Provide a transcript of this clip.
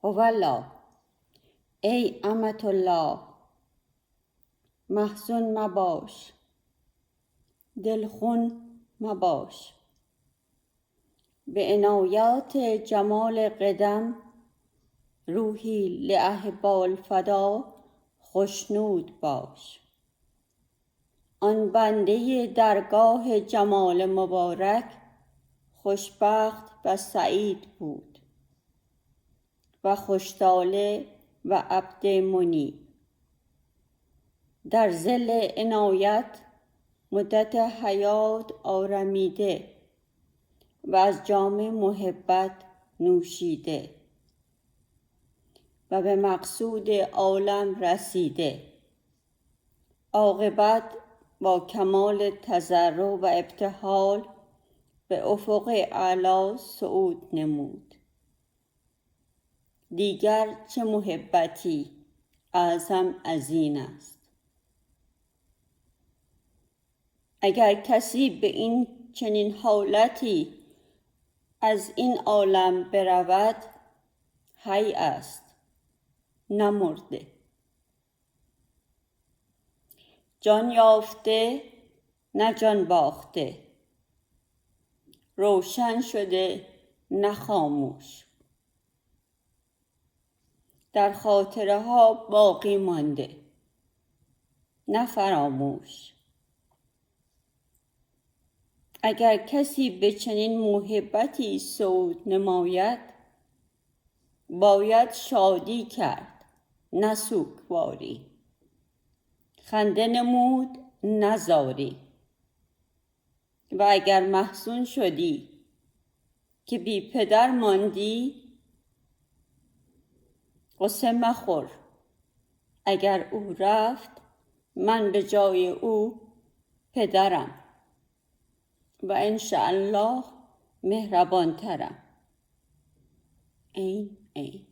هوالله. ای امة الله، محزون مباش، دلخون مباش. به عنایات جمال قدم، روحی لاحباء الفدا خشنود باش. آن بنده درگاه جمال مبارک، خوشبخت و سعید بود و خوشطالع و عبد منیب. در ظل عنایت مدت حیات آرمیده و از جام محبت نوشیده و به مقصود عالم رسیده. عاقبت با کمال تضرع و ابتهال به افق اعلی صعود نمود. دیگر چه محبتی اعظم از این است؟ اگر کسی به این چنین حالتی از این عالم برود، حی است، نه مرده. جان یافته، نه جان باخته. روشن شده، نه خاموش. در خاطره ها باقی مانده، نه فراموش. اگر کسی به چنین محبتی صعود نماید، باید شادی کرد، نه سوگواری. خنده نمود، نه زاری. و اگر محزون شدی که بی پدر ماندی، غصه مخور. اگر او رفت، من به جای او پدرم و انشاءالله مهربان ترم. عین.